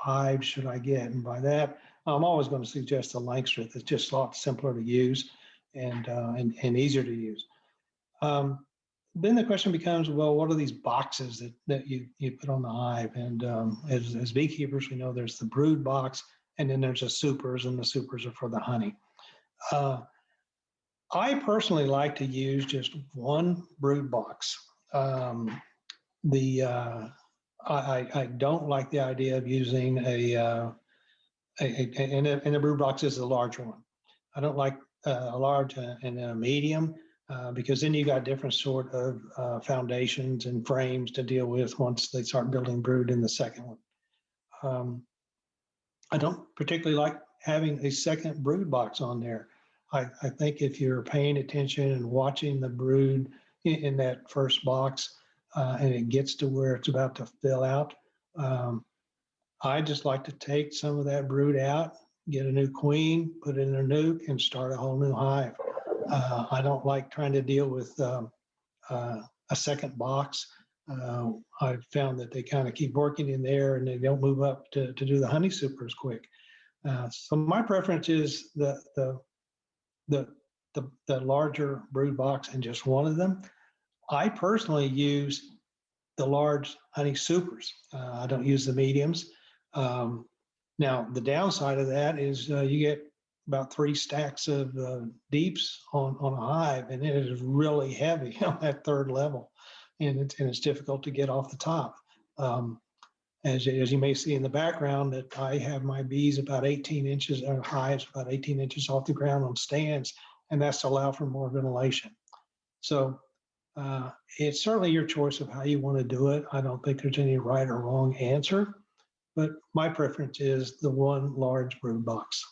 hive should I get? And by that, I'm always going to suggest the Langstroth. It's just a lot simpler to use and easier to use. Then the question becomes, well, what are these boxes that you put on the hive? And as beekeepers, we know there's the brood box, and then there's the supers, and the supers are for the honey. I personally like to use just one brood box. I don't like the idea of using and the brood box is a large one. I don't like a large and a medium because then you got different sort of foundations and frames to deal with once they start building brood in the second one. I don't particularly like having a second brood box on there. I think if you're paying attention and watching the brood in that first box and it gets to where it's about to fill out, I just like to take some of that brood out, get a new queen, put it in a nuke, and start a whole new hive. I don't like trying to deal with a second box. I've found that they kind of keep working in there and they don't move up to do the honey super as quick. So my preference is the larger brood box and just one of them. I personally use the large honey supers. I don't use the mediums. Now, the downside of that is you get about 3 stacks of deeps on a hive, and it is really heavy on that third level, and it's difficult to get off the top. As you may see in the background, that I have my bees about 18 inches, or hives about 18 inches off the ground on stands, and that's to allow for more ventilation. So it's certainly your choice of how you want to do it. I don't think there's any right or wrong answer, but my preference is the one large brood box.